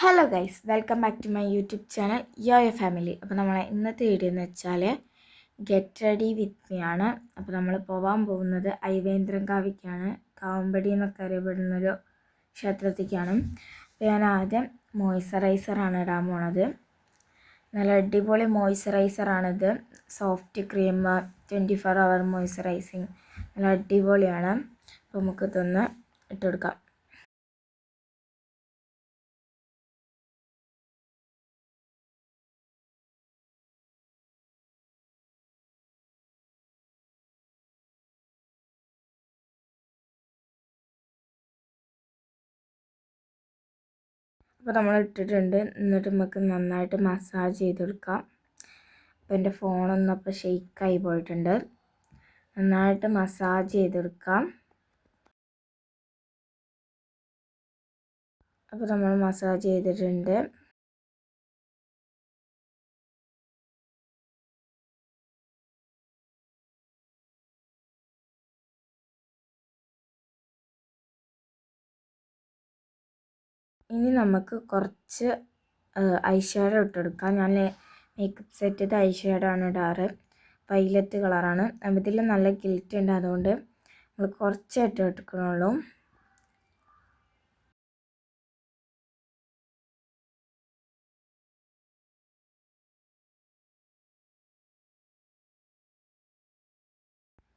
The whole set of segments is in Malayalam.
Hello guys, welcome back to my YouTube channel യോയ ഫാമിലി. അപ്പോൾ നമ്മളെ ഇന്നത്തെ വീഡിയോ എന്ന് വെച്ചാൽ ഗെറ്റ് റെഡി വിത്ത് മീ ആണ്. അപ്പോൾ നമ്മൾ പോകാൻ പോകുന്നത് ഐവേന്ദ്രൻകാവിക്കാണ്. കാവമ്പടി എന്നൊക്കെ അറിയപ്പെടുന്നൊരു ക്ഷേത്രത്തിലേക്കാണ്. അപ്പോൾ ഞാൻ ആദ്യം മോയ്സ്ചറൈസറാണ് ഇടാൻ പോണത്. നല്ല അടിപൊളി മോയ്സ്ചറൈസറാണിത്. സോഫ്റ്റ് ക്രീം 24 hour മോയ്സ്ചറൈസിങ്, നല്ല അടിപൊളിയാണ്. അപ്പോൾ നമുക്കിതൊന്ന് ഇട്ടെടുക്കാം. അപ്പോൾ നമ്മൾ ഇട്ടിട്ടുണ്ട്. എന്നിട്ട് നമുക്ക് നന്നായിട്ട് മസാജ് ചെയ്തെടുക്കാം. അപ്പോൾ എൻ്റെ ഫോണൊന്നും അപ്പോൾ ഷെയ്ക്കായി പോയിട്ടുണ്ട്. നന്നായിട്ട് മസാജ് ചെയ്തെടുക്കാം. അപ്പോൾ നമ്മൾ മസാജ് ചെയ്തിട്ടുണ്ട്. ഇനി നമുക്ക് കുറച്ച് ഐ ഷാഡോ ഇട്ടെടുക്കാം. ഞാൻ മേക്കപ്പ് സെറ്റിൻ്റെ ഐ ഷാഡോ ആണ് ഇടാറ്. വൈലറ്റ് കളറാണ്. അപ്പോൾ ഇതിൽ നല്ല ഗിൽറ്റ് ഉണ്ട്, അതുകൊണ്ട് നമ്മൾ കുറച്ചായിട്ട് എടുക്കണുള്ളൂ.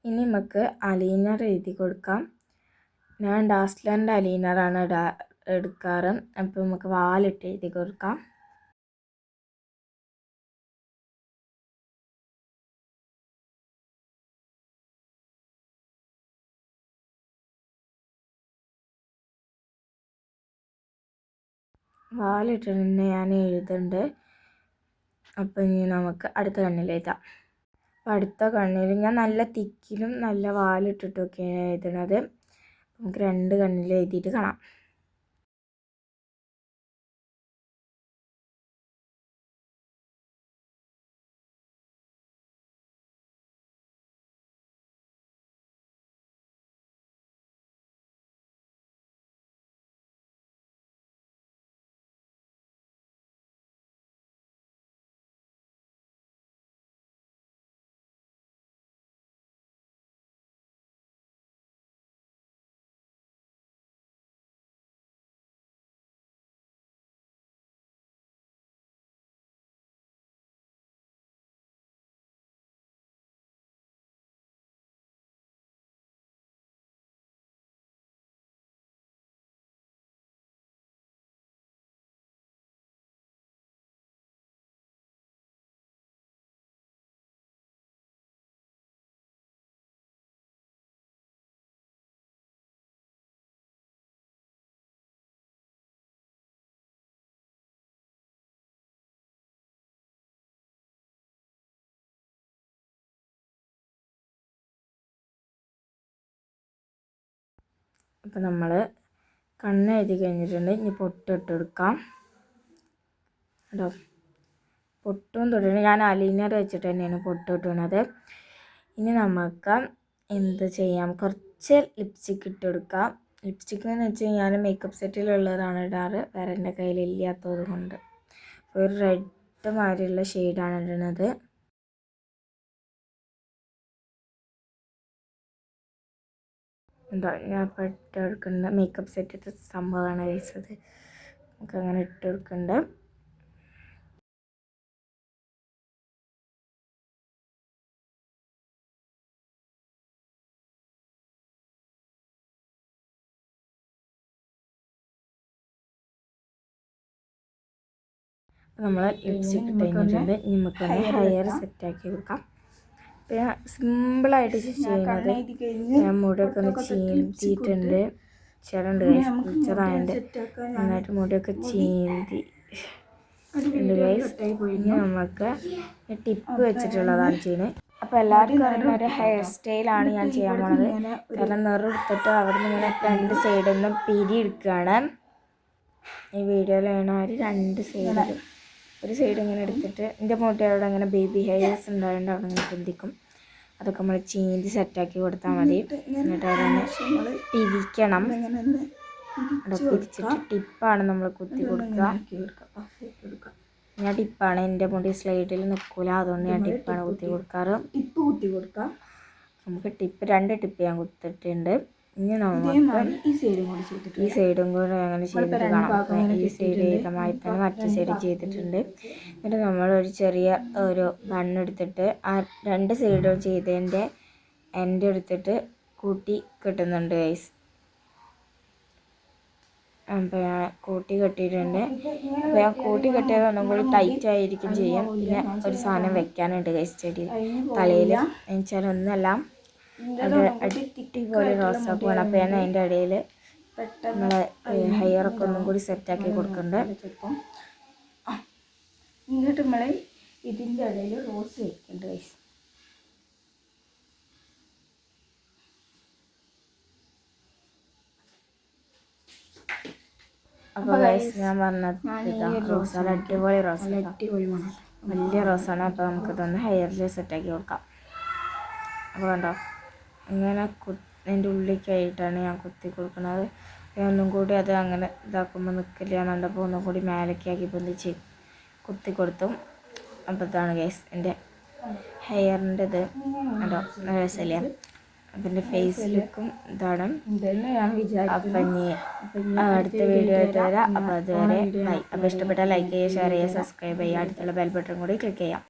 ഇനി നമുക്ക് അലീനർ എഴുതി കൊടുക്കാം. ഞാൻ ഡാസ്ലറിൻ്റെ അലീനറാണ് എടുക്കാറ്. അപ്പോൾ നമുക്ക് വാലിട്ട് എഴുതി കൊടുക്കാം. വാലിട്ടിട്ട് ഞാൻ എഴുതുന്നുണ്ട്. അപ്പോൾ ഇനി നമുക്ക് അടുത്ത കണ്ണിൽ എഴുതാം. അപ്പോൾ അടുത്ത കണ്ണിൽ ഞാൻ നല്ല തിക്കിലും നല്ല വാലിട്ടിട്ടൊക്കെയാണ് എഴുതുന്നത്. നമുക്ക് രണ്ട് കണ്ണിൽ എഴുതിയിട്ട് കാണാം. അപ്പോൾ നമ്മൾ കണ്ണ് എഴുതി കഴിഞ്ഞിട്ടുണ്ട്. ഇനി പൊട്ടിട്ട് കൊടുക്കാം കേട്ടോ. പൊട്ടും തൊട്ടിട്ട് ഞാൻ അലീനർ വെച്ചിട്ട് തന്നെയാണ് പൊട്ടിട്ടുന്നത്. ഇനി നമുക്ക് എന്ത് ചെയ്യാം, കുറച്ച് ലിപ്സ്റ്റിക്ക് ഇട്ട് കൊടുക്കാം. ലിപ്സ്റ്റിക്ക് എന്ന് വെച്ചാൽ ഞാൻ മേക്കപ്പ് സെറ്റിലുള്ളതാണ് ഇടാറ്, വേറെ എൻ്റെ കയ്യിലില്ലാത്തത് കൊണ്ട്. ഒരു റെഡ് മാതിരിയുള്ള ഷെയ്ഡാണ് ഇടുന്നത്. എന്താ ഞാൻ ഇപ്പോൾ ഇട്ട് കൊടുക്കേണ്ട മേക്കപ്പ് സെറ്റിൻ്റെ സംഭവമാണ് കഴിച്ചത്. നമുക്ക് അങ്ങനെ ഇട്ട് കൊടുക്കേണ്ട. നമ്മൾ ലിപ്സ്റ്റിക്ക് ഇട്ട് കഴിഞ്ഞിട്ടുണ്ട്. നമുക്ക് ഹെയർ സെറ്റാക്കി കൊടുക്കാം. പിന്നെ സിമ്പിളായിട്ട് ചെയ്യുന്നത്, ഞാൻ മുടിയൊക്കെ ഒന്ന് ചീന്തിയിട്ടുണ്ട്. ചേരുണ്ട് ഗൈസ്, പിക്ചറായുണ്ട്. നന്നായിട്ട് മുടിയൊക്കെ ചീന്തി ഉണ്ട് ഗൈസ്. ഇനി നമുക്ക് ടിപ്പ് വെച്ചിട്ടുള്ളതാണ് ചെയ്യുന്നത്. അപ്പോൾ എല്ലാവർക്കും അറിയുന്ന ഒരു ഹെയർ സ്റ്റൈലാണ് ഞാൻ ചെയ്യാൻ പോണത്. കാരണം നിറം എടുത്തിട്ട് അവിടെ നിന്ന് ഇങ്ങനെ രണ്ട് സൈഡിൽ നിന്നും പിരി എടുക്കുകയാണ്. ഈ വീഡിയോയിൽ വേണവർ രണ്ട് സൈഡിൽ ഒരു സൈഡ് ഇങ്ങനെ എടുത്തിട്ട്, എൻ്റെ മുടി അവിടെ അങ്ങനെ ബേബി ഹെയർസ് ഉണ്ടായതുകൊണ്ട് അവിടെ ഇങ്ങനെ പൊന്തിക്കും. അതൊക്കെ നമ്മൾ ചീന്തി സെറ്റാക്കി കൊടുത്താൽ മതി. എന്നിട്ട് അവിടെ പിരിക്കണം. പിരിച്ചിട്ട് ടിപ്പാണ് നമ്മൾ കുത്തി കൊടുക്കുക. ഞാൻ ടിപ്പാണ്, എൻ്റെ മുടി സ്ലൈഡിൽ നിൽക്കില്ല, അതുകൊണ്ട് ഞാൻ ടിപ്പാണ് കുത്തി കൊടുക്കാറ്. നമുക്ക് രണ്ട് ടിപ്പ് ഞാൻ കുത്തിയിട്ടുണ്ട്. ഇനി നമുക്ക് ഈ സൈഡും കൂടെ അങ്ങനെ ചെയ്തിട്ട് കാണാം. ഈ സൈഡ് ചെയ്തമായി തന്നെ മറ്റേ സൈഡ് ചെയ്തിട്ടുണ്ട്. എന്നിട്ട് നമ്മളൊരു ചെറിയ ഒരു ബണ്ണെടുത്തിട്ട് ആ 2 സൈഡും ചെയ്തതിൻ്റെ എൻ്റെ എടുത്തിട്ട് കൂട്ടി കെട്ടുന്നുണ്ട് ഗൈസ്. അപ്പോൾ ഞാൻ കൂട്ടി കെട്ടിയിട്ടുണ്ട്. അപ്പോൾ ഞാൻ കൂട്ടി കെട്ടിയത് ഒന്നും കൂടി ടൈറ്റ് ആയിരിക്കും ചെയ്യും. പിന്നെ ഒരു സാധനം വെക്കാനുണ്ട് ഗൈസ് ചെടിയിൽ തലയിൽ. എന്നുവെച്ചാൽ ഒന്നെല്ലാം അത് അടിപൊളി റോസാപ്പ് വേണം. അപ്പോൾ ഞാൻ അതിൻ്റെ ഇടയിൽ നമ്മളെ ഹെയറൊക്കെ ഒന്നും കൂടി സെറ്റാക്കി കൊടുക്കുന്നുണ്ട്. എന്നിട്ട് നമ്മൾ ഇതിൻ്റെ ഇടയിൽ റോസ് വെക്കുന്നുണ്ട് ഗൈസ്. അപ്പോൾ ഗൈസ് ഞാൻ പറഞ്ഞത് റോസാണ്, അടിപൊളി റോസാണ്, വലിയ റോസാണ്. അപ്പോൾ നമുക്കിതൊന്ന് ഹെയറിൽ സെറ്റാക്കി കൊടുക്കാം. അപ്പോൾ കണ്ടോ, ഇങ്ങനെ അതിൻ്റെ ഉള്ളിലേക്കായിട്ടാണ് ഞാൻ കുത്തി കൊടുക്കുന്നത്. ഒന്നും കൂടി അത് അങ്ങനെ ഇതാക്കുമ്പോൾ നിൽക്കില്ല എന്നുണ്ടപ്പോൾ ഒന്നും കൂടി മേലേക്കാക്കി പൊന്തിച്ച് കുത്തി കൊടുത്തും. അപ്പോൾ ഇതാണ് ഗൈസ് എൻ്റെ ഹെയറിൻ്റെ ഇത്. കണ്ടോ, നല്ല രസമില്ല. അപ്പം എൻ്റെ ഫേസ് ലുക്കും ഇതാണ്. അപ്പം ഇനി അടുത്ത വീഡിയോ ആയിട്ട് വരാം. അപ്പോൾ അതുവരെ ബൈ. അപ്പോൾ ഇഷ്ടപ്പെട്ടാൽ ലൈക്ക് ചെയ്യുക, ഷെയർ ചെയ്യുക, സബ്സ്ക്രൈബ് ചെയ്യുക, അടുത്തുള്ള ബെൽ ബട്ടൺ കൂടി ക്ലിക്ക് ചെയ്യാം.